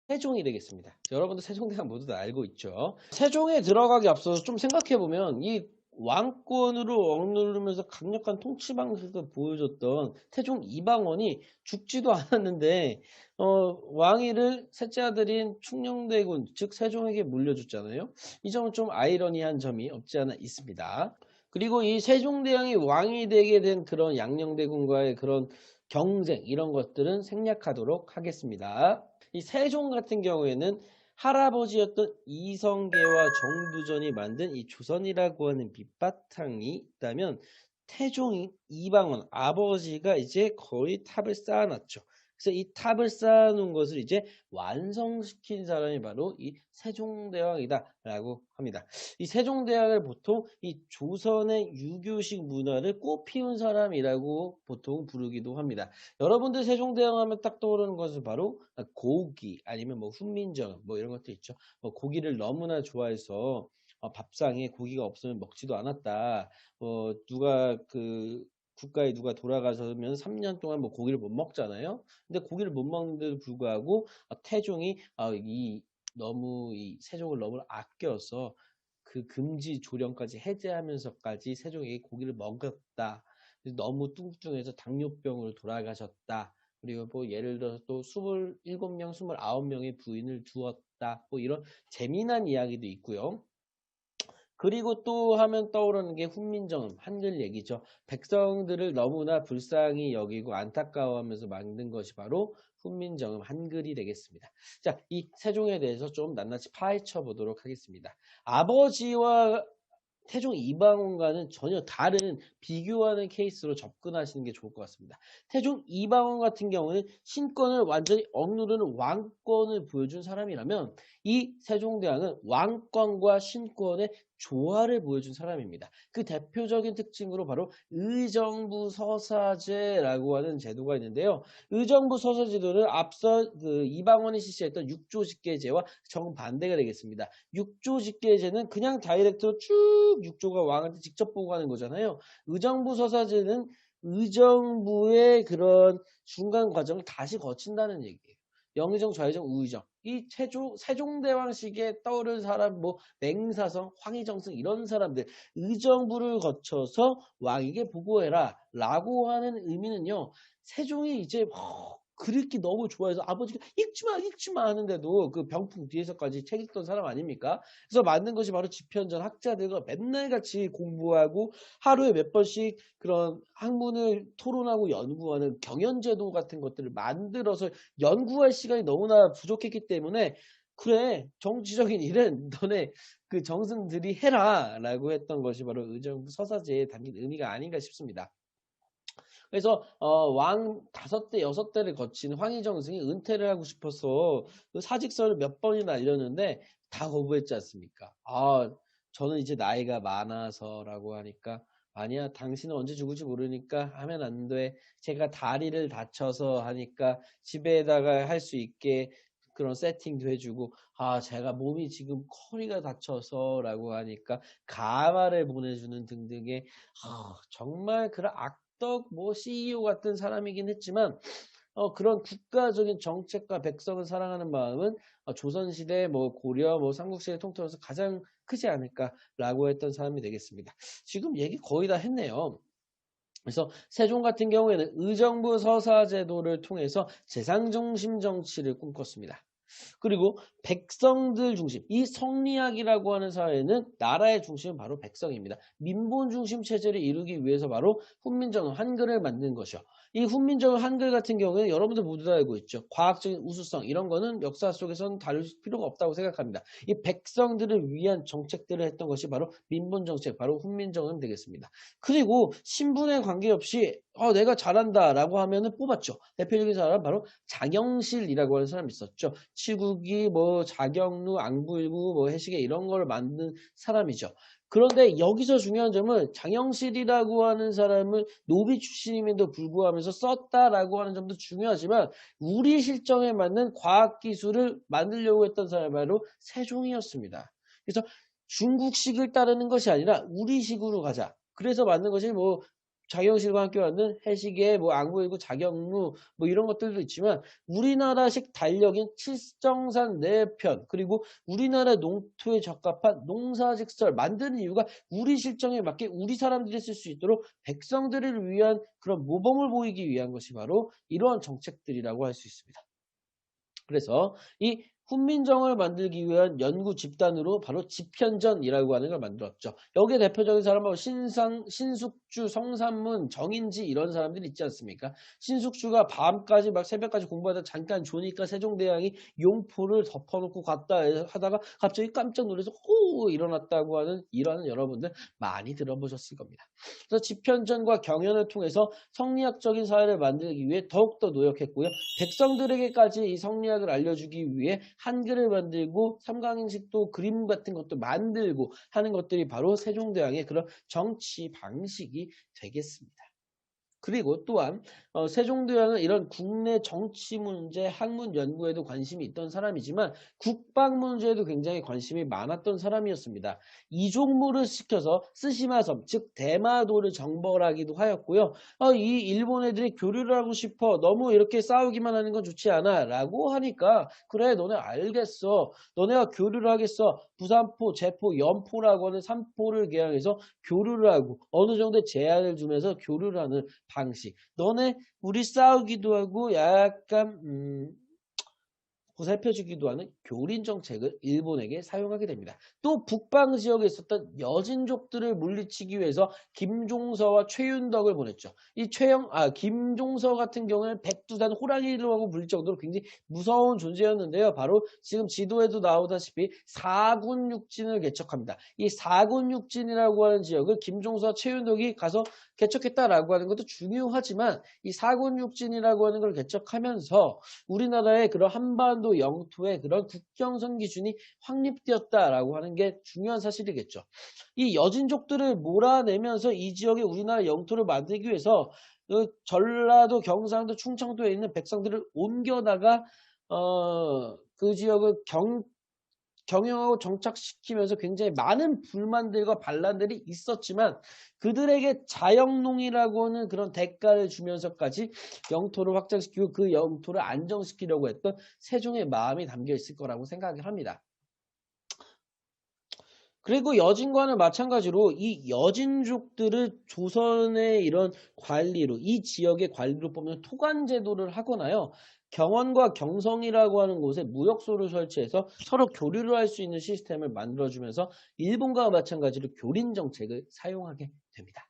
세종이 되겠습니다. 여러분들 세종대왕 모두 다 알고 있죠. 세종에 들어가기 앞서서 좀 생각해보면 이 왕권으로 억누르면서 강력한 통치 방식을 보여줬던 태종 이방원이 죽지도 않았는데 왕위를 셋째 아들인 충녕대군 즉 세종에게 물려줬잖아요. 이 점은 좀 아이러니한 점이 없지 않아 있습니다. 그리고 이 세종대왕이 왕이 되게 된 그런 양녕대군과의 그런 경쟁 이런 것들은 생략하도록 하겠습니다. 이 세종 같은 경우에는 할아버지였던 이성계와 정두전이 만든 이 조선이라고 하는 밑바탕이 있다면 태종이 이방원 아버지가 이제 거의 탑을 쌓아놨죠. 그래서 이 탑을 쌓아놓은 것을 이제 완성시킨 사람이 바로 이 세종대왕이다라고 합니다. 이 세종대왕을 보통 이 조선의 유교식 문화를 꽃피운 사람이라고 보통 부르기도 합니다. 여러분들 세종대왕 하면 딱 떠오르는 것은 바로 고기 아니면 뭐 훈민정 뭐 이런 것도 있죠. 고기를 너무나 좋아해서 밥상에 고기가 없으면 먹지도 않았다. 누가 그 국가에 누가 돌아가서면 3년 동안 뭐 고기를 못 먹잖아요. 근데 고기를 못 먹는데도 불구하고 태종이 이 너무 이 세종을 너무 아껴서 그 금지 조령까지 해제하면서까지 세종에게 고기를 먹였다. 너무 뚱뚱해서 당뇨병으로 돌아가셨다. 그리고 뭐 예를 들어서 또 27명, 29명의 부인을 두었다. 뭐 이런 재미난 이야기도 있고요. 그리고 또 하면 떠오르는 게 훈민정음, 한글 얘기죠. 백성들을 너무나 불쌍히 여기고 안타까워하면서 만든 것이 바로 훈민정음, 한글이 되겠습니다. 자, 이 세종에 대해서 좀 낱낱이 파헤쳐 보도록 하겠습니다. 아버지와 태종 이방원과는 전혀 다른 비교하는 케이스로 접근하시는 게 좋을 것 같습니다. 태종 이방원 같은 경우는 신권을 완전히 억누르는 왕권을 보여준 사람이라면 이 세종대왕은 왕권과 신권의 조화를 보여준 사람입니다. 그 대표적인 특징으로 바로 의정부 서사제라고 하는 제도가 있는데요. 의정부 서사제도는 앞서 그 이방원이 실시했던 육조직계제와 정반대가 되겠습니다. 육조직계제는 그냥 다이렉트로 쭉 육조가 왕한테 직접 보고 가는 거잖아요. 의정부 서사제는 의정부의 그런 중간 과정을 다시 거친다는 얘기예요. 영의정, 좌의정, 우의정. 이 세종대왕식에 떠오른 사람, 뭐 맹사성, 황희정승 이런 사람들 의정부를 거쳐서 왕에게 보고해라 라고 하는 의미는요. 세종이 이제 그렇게 너무 좋아해서 아버지가 읽지 마 하는데도 그 병풍 뒤에서까지 책 읽던 사람 아닙니까? 그래서 만든 것이 바로 집현전 학자들과 맨날 같이 공부하고 하루에 몇 번씩 그런 학문을 토론하고 연구하는 경연제도 같은 것들을 만들어서 연구할 시간이 너무나 부족했기 때문에 그래 정치적인 일은 너네 그 정승들이 해라 라고 했던 것이 바로 의정부 서사제에 담긴 의미가 아닌가 싶습니다. 그래서 왕 5대 6대를 거친 황희정승이 은퇴를 하고 싶어서 그 사직서를 몇 번이나 날렸는데 다 거부했지 않습니까? 저는 이제 나이가 많아서라고 하니까 아니야 당신은 언제 죽을지 모르니까 하면 안 돼. 제가 다리를 다쳐서 하니까 집에다가 할 수 있게 그런 세팅도 해주고 제가 몸이 지금 허리가 다쳐서라고 하니까 가마를 보내주는 등등의 정말 그런 악덕 뭐 CEO 같은 사람이긴 했지만 그런 국가적인 정책과 백성을 사랑하는 마음은 조선시대 뭐 고려 뭐 삼국시대 통틀어서 가장 크지 않을까라고 했던 사람이 되겠습니다. 지금 얘기 거의 다 했네요. 그래서 세종 같은 경우에는 의정부 서사제도를 통해서 재상중심 정치를 꿈꿨습니다. 그리고 백성들 중심, 이 성리학이라고 하는 사회는 나라의 중심은 바로 백성입니다. 민본 중심 체제를 이루기 위해서 바로 훈민정음 한글을 만든 것이요. 이 훈민정음 한글 같은 경우는 여러분들 모두 다 알고 있죠. 과학적인 우수성 이런 거는 역사 속에서는 다룰 필요가 없다고 생각합니다. 이 백성들을 위한 정책들을 했던 것이 바로 민본 정책, 바로 훈민정음 되겠습니다. 그리고 신분에 관계없이 내가 잘한다라고 하면은 뽑았죠. 대표적인 사람은 바로 장영실이라고 하는 사람이 있었죠. 치국이 뭐 자경루, 앙부일구, 뭐 해시계 이런 걸 만든 사람이죠. 그런데 여기서 중요한 점은 장영실이라고 하는 사람을 노비 출신임에도 불구하면서 썼다라고 하는 점도 중요하지만 우리 실정에 맞는 과학기술을 만들려고 했던 사람이 바로 세종이었습니다. 그래서 중국식을 따르는 것이 아니라 우리식으로 가자. 그래서 만든 것이 뭐 자경실과 함께 만든 해시계, 뭐 악무일구, 자경루 뭐 이런 것들도 있지만 우리나라식 달력인 칠정산 내편 그리고 우리나라 농토에 적합한 농사직설 만드는 이유가 우리 실정에 맞게 우리 사람들이 쓸 수 있도록 백성들을 위한 그런 모범을 보이기 위한 것이 바로 이러한 정책들이라고 할 수 있습니다. 그래서 이 훈민정음을 만들기 위한 연구 집단으로 바로 집현전이라고 하는 걸 만들었죠. 여기에 대표적인 사람은 신숙주, 성산문, 정인지 이런 사람들이 있지 않습니까? 신숙주가 밤까지 막 새벽까지 공부하다 잠깐 조니까 세종대왕이 용포를 덮어놓고 갔다 하다가 갑자기 깜짝 놀라서 호 일어났다고 하는 일화는 여러분들 많이 들어보셨을 겁니다. 그래서 집현전과 경연을 통해서 성리학적인 사회를 만들기 위해 더욱더 노력했고요. 백성들에게까지 이 성리학을 알려주기 위해 한글을 만들고 삼강행식도 그림 같은 것도 만들고 하는 것들이 바로 세종대왕의 그런 정치 방식이 되겠습니다. 그리고 또한 세종대왕은 이런 국내 정치 문제, 학문 연구에도 관심이 있던 사람이지만 국방 문제에도 굉장히 관심이 많았던 사람이었습니다. 이종무를 시켜서 스시마섬, 즉 대마도를 정벌하기도 하였고요. 이 일본 애들이 교류를 하고 싶어. 너무 이렇게 싸우기만 하는 건 좋지 않아. 라고 하니까 그래 너네 알겠어. 너네가 교류를 하겠어. 부산포, 제포, 연포라고 하는 3포를 개항해서 교류를 하고 어느 정도의 제한을 주면서 교류를 하는 방식. 너네 우리 싸우기도 하고 약간 보살펴주기도 하는 교린 정책을 일본에게 사용하게 됩니다. 또 북방 지역에 있었던 여진족들을 물리치기 위해서 김종서와 최윤덕을 보냈죠. 이 김종서 같은 경우는 백두산 호랑이라고 불릴 정도로 굉장히 무서운 존재였는데요. 바로 지금 지도에도 나오다시피 사군육진을 개척합니다. 이 사군육진이라고 하는 지역을 김종서와 최윤덕이 가서 개척했다라고 하는 것도 중요하지만 이 사군육진이라고 하는 걸 개척하면서 우리나라의 그런 한반도 영토의 그런 국경선 기준이 확립되었다라고 하는 게 중요한 사실이겠죠. 이 여진족들을 몰아내면서 이 지역에 우리나라 영토를 만들기 위해서 그 전라도, 경상도, 충청도에 있는 백성들을 옮겨다가 그 지역을 경영하고 정착시키면서 굉장히 많은 불만들과 반란들이 있었지만 그들에게 자영농이라고 하는 그런 대가를 주면서까지 영토를 확장시키고 그 영토를 안정시키려고 했던 세종의 마음이 담겨 있을 거라고 생각을 합니다. 그리고 여진과는 마찬가지로 이 여진족들을 조선의 이런 관리로 이 지역의 관리로 뽑는 토관제도를 하거나요. 경원과 경성이라고 하는 곳에 무역소를 설치해서 서로 교류를 할 수 있는 시스템을 만들어주면서 일본과 마찬가지로 교린 정책을 사용하게 됩니다.